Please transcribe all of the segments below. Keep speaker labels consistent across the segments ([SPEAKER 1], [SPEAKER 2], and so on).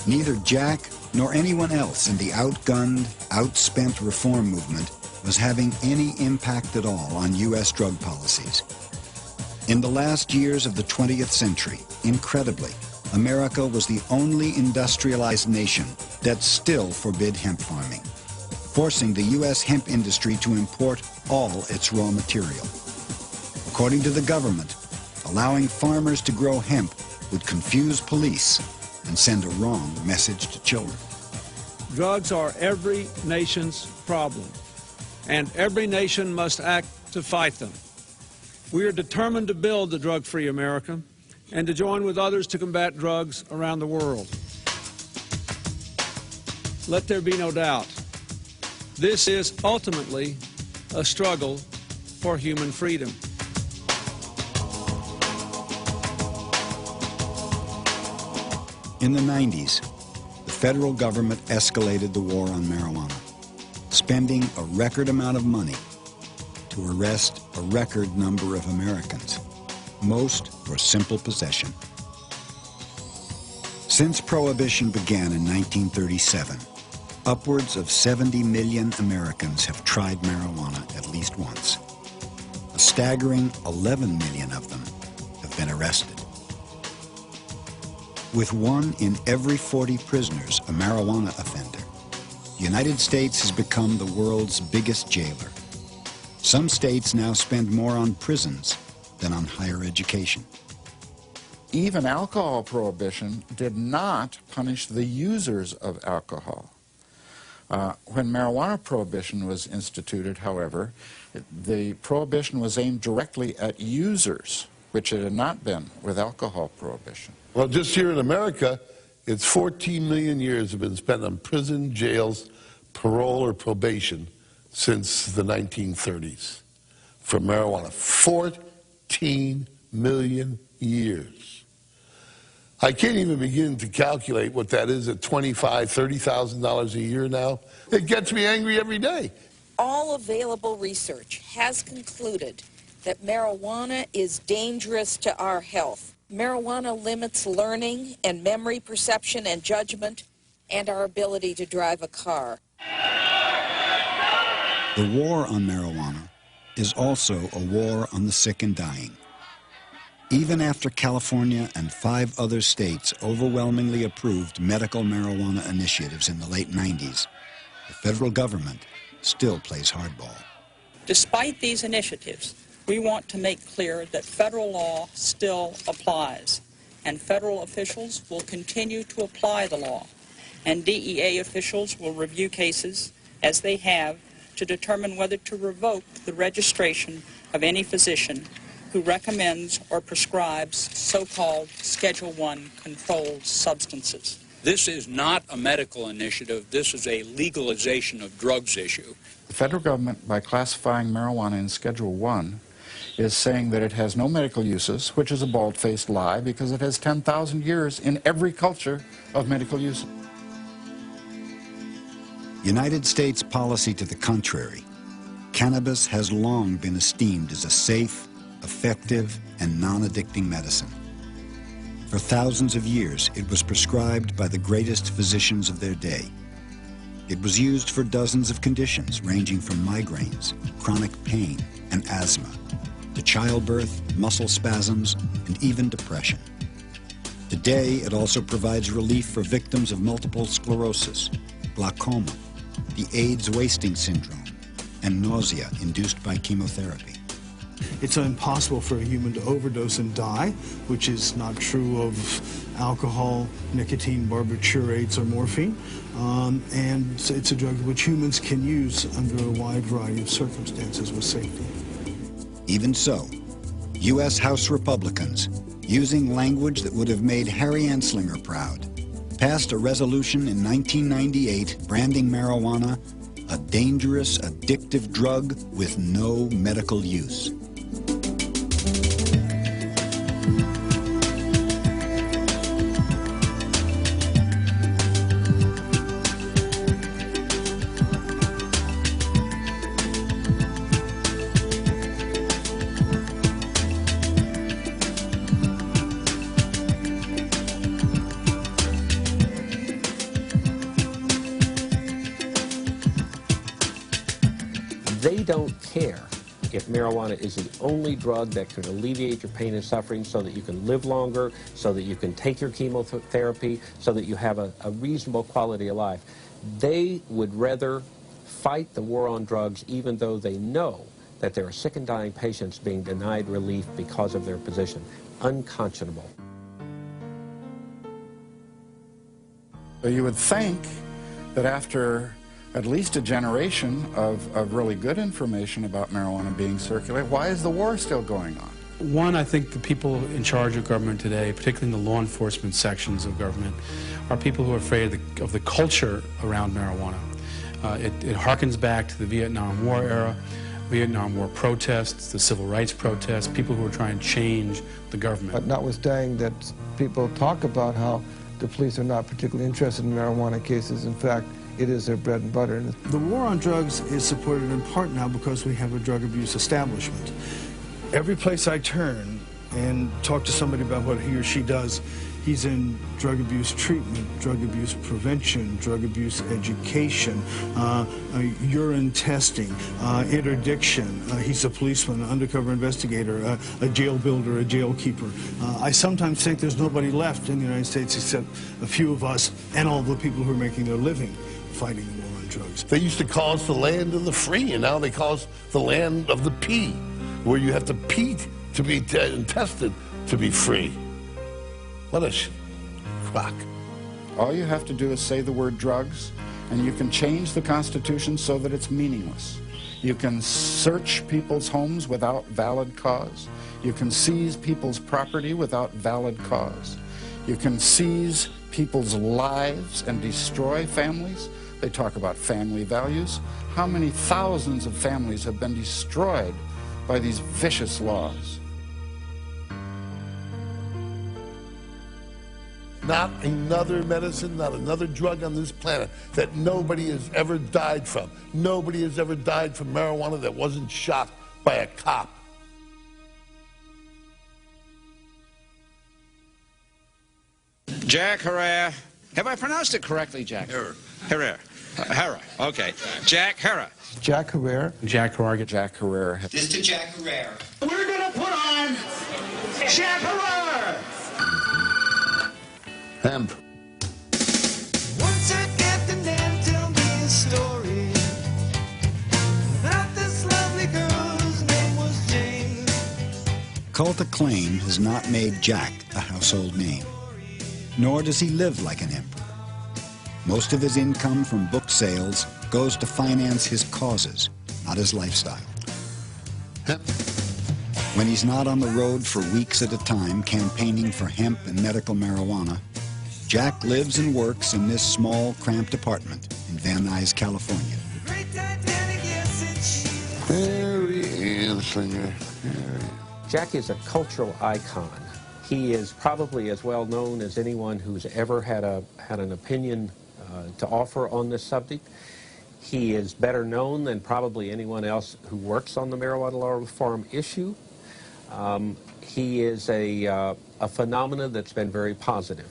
[SPEAKER 1] Neither Jack nor anyone else in the outgunned, outspent reform movement was having any impact at all on U.S. drug policies. In the last years of the 20th century, incredibly, America was the only industrialized nation that still forbid hemp farming, forcing the U.S. hemp industry to import all its raw material. According to the government, allowing farmers to grow hemp would confuse police and send a wrong message to children.
[SPEAKER 2] Drugs are every nation's problem, and every nation must act to fight them. We are determined to build the drug-free America and to join with others to combat drugs around the world. Let there be no doubt, this is ultimately a struggle for human freedom.
[SPEAKER 1] In the 90s, the federal government escalated the war on marijuana, spending a record amount of money to arrest a record number of Americans, most for simple possession. Since Prohibition began in 1937, upwards of 70 million Americans have tried marijuana at least once. A staggering 11 million of them have been arrested. With 1 in every 40 prisoners a marijuana offender, the United States has become the world's biggest jailer. Some states now spend more on prisons than on higher education.
[SPEAKER 3] Even alcohol prohibition did not punish the users of alcohol. When marijuana prohibition was instituted, however, the prohibition was aimed directly at users, which it had not been with alcohol prohibition.
[SPEAKER 4] Well, just here in America, it's 14 million years have been spent on prison, jails, parole, or probation since the 1930s for marijuana. 14 million years. I can't even begin to calculate what that is at $25,000, $30,000 a year now. It gets me angry every day.
[SPEAKER 5] All available research has concluded that marijuana is dangerous to our health. Marijuana limits learning and memory, perception and judgment, and our ability to drive a car.
[SPEAKER 1] The war on marijuana is also a war on the sick and dying. Even after California and 5 other states overwhelmingly approved medical marijuana initiatives in the late 90s, the federal government still plays hardball.
[SPEAKER 6] Despite these initiatives, we want to make clear that federal law still applies, and federal officials will continue to apply the law, and DEA officials will review cases, as they have, to determine whether to revoke the registration of any physician who recommends or prescribes so-called Schedule I controlled substances.
[SPEAKER 7] This is not a medical initiative. This is a legalization of drugs issue.
[SPEAKER 3] The federal government, by classifying marijuana in Schedule I, is saying that it has no medical uses, which is a bald-faced lie because it has 10,000 years in every culture of medical use.
[SPEAKER 1] United States policy to the contrary, cannabis has long been esteemed as a safe, effective, and non-addicting medicine. For thousands of years, it was prescribed by the greatest physicians of their day. It was used for dozens of conditions, ranging from migraines, chronic pain, and asthma, to childbirth, muscle spasms, and even depression. Today, it also provides relief for victims of multiple sclerosis, glaucoma, the AIDS wasting syndrome, and nausea induced by chemotherapy.
[SPEAKER 8] It's impossible for a human to overdose and die, which is not true of alcohol, nicotine, barbiturates, or morphine. And it's a drug which humans can use under a wide variety of circumstances with safety.
[SPEAKER 1] Even so, U.S. House Republicans, using language that would have made Harry Anslinger proud, passed a resolution in 1998 branding marijuana a dangerous, addictive drug with no medical use.
[SPEAKER 9] don't care if marijuana is the only drug that can alleviate your pain and suffering so that you can live longer, so that you can take your chemotherapy, so that you have a reasonable quality of life. They would rather fight the war on drugs even though they know that there are sick and dying patients being denied relief because of their position. Unconscionable.
[SPEAKER 3] So you would think that after at least a generation of really good information about marijuana being circulated, why is the war still going on?
[SPEAKER 10] One, I think the people in charge of government today, particularly in the law enforcement sections of government, are people who are afraid of the culture around marijuana. It harkens back to the Vietnam War era, Vietnam War protests, the civil rights protests, people who are trying to change the government.
[SPEAKER 11] But notwithstanding that people talk about how the police are not particularly interested in marijuana cases, in fact, it is their bread and butter.
[SPEAKER 8] The war on drugs is supported in part now because we have a drug abuse establishment. Every place I turn and talk to somebody about what he or she does, he's in drug abuse treatment, drug abuse prevention, drug abuse education, urine testing, interdiction. He's a policeman, an undercover investigator, a jail builder, a jail keeper. I sometimes think there's nobody left in the United States except a few of us and all the people who are making their living fighting the war on drugs.
[SPEAKER 4] They used to call us the land of the free, and now they call us the land of the pea, where you have to pee to be tested to be free. What a crock.
[SPEAKER 3] All you have to do is say the word drugs, and you can change the Constitution so that it's meaningless. You can search people's homes without valid cause. You can seize people's property without valid cause. You can seize people's lives and destroy families. They talk about family values. How many thousands of families have been destroyed by these vicious laws?
[SPEAKER 4] Not another medicine, not another drug on this planet that nobody has ever died from. Nobody has ever died from marijuana that wasn't shot by a cop.
[SPEAKER 12] Jack Herrera. Have I pronounced it correctly, Jack? Herrera. Herrera. Okay. Jack Herrera.
[SPEAKER 11] Jack Herrera.
[SPEAKER 10] Jack Herrera.
[SPEAKER 3] Jack Herrera.
[SPEAKER 13] This to Jack Herrera. We're going to put on Jack Herrera.
[SPEAKER 4] Hemp.
[SPEAKER 13] Once I get the name, tell me a story. About this lovely girl's name was Jane.
[SPEAKER 1] Cult acclaim has not made Jack a household name, nor does he live like an emperor. Most of his income from book sales goes to finance his causes, not his lifestyle.
[SPEAKER 4] Hemp.
[SPEAKER 1] When he's not on the road for weeks at a time campaigning for hemp and medical marijuana, Jack lives and works in this small, cramped apartment in Van Nuys, California.
[SPEAKER 4] There he is, singer.
[SPEAKER 9] Jack is a cultural icon. He is probably as well known as anyone who's ever had an opinion to offer on this subject. He is better known than probably anyone else who works on the marijuana law reform issue. He is a phenomenon that's been very positive.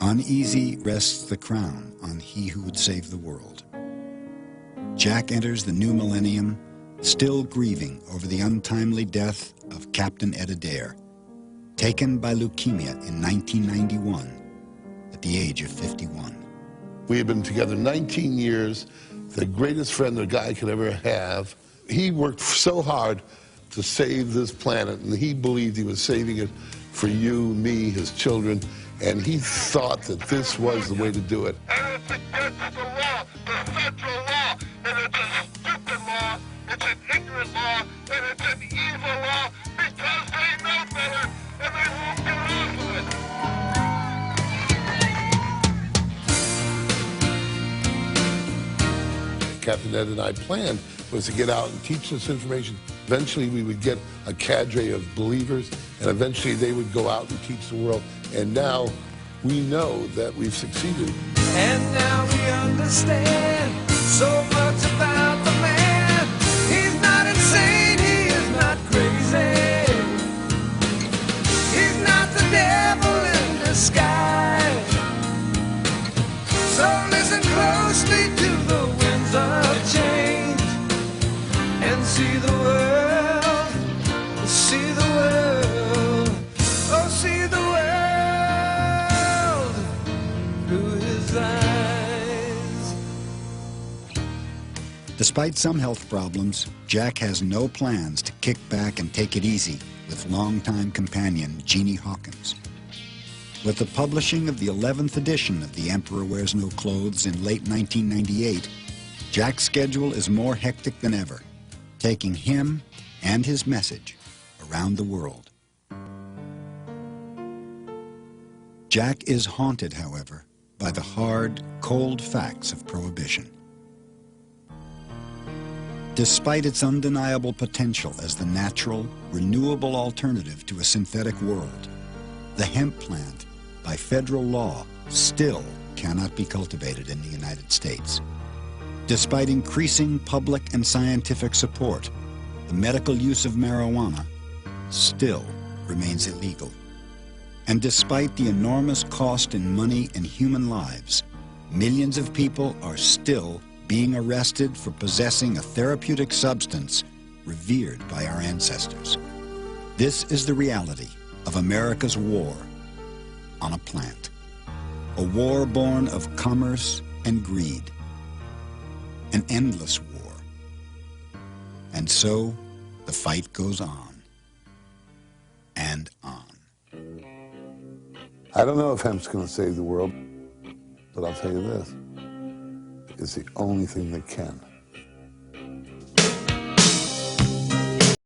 [SPEAKER 1] Uneasy rests the crown on he who would save the world. Jack enters the new millennium still grieving over the untimely death of Captain Ed Adair, taken by leukemia in 1991 at the age of 51.
[SPEAKER 4] We had been together 19 years, the greatest friend a guy could ever have. He worked so hard to save this planet, and he believed he was saving it for you, me, his children, and he thought that this was the way to do it.
[SPEAKER 14] And it's against the law, the federal law, and it's a stupid law, it's an ignorant law, and it's an evil law, because they know better, and they won't get off of it.
[SPEAKER 4] Captain Ed and I planned was to get out and teach this information. Eventually we would get a cadre of believers, and eventually they would go out and teach the world. And now we know that we've succeeded.
[SPEAKER 13] And now we understand so much about the man. He's not insane, he is not crazy. He's not the devil in disguise. So listen close. closely to the winds of change and see the world, see the world, oh, see the world through his eyes.
[SPEAKER 1] Despite some health problems, Jack has no plans to kick back and take it easy with longtime companion Jeannie Hawkins. With the publishing of the 11th edition of The Emperor Wears No Clothes in late 1998, Jack's schedule is more hectic than ever, taking him and his message around the world. Jack is haunted, however, by the hard, cold facts of prohibition. Despite its undeniable potential as the natural, renewable alternative to a synthetic world, the hemp plant, by federal law, still cannot be cultivated in the United States. Despite increasing public and scientific support, the medical use of marijuana still remains illegal. And despite the enormous cost in money and human lives, millions of people are still being arrested for possessing a therapeutic substance revered by our ancestors. This is the reality of America's war on a plant. A war born of commerce and greed. An endless war. And so, the fight goes on. And on.
[SPEAKER 4] I don't know if hemp's going to save the world, but I'll tell you this. It's the only thing that can.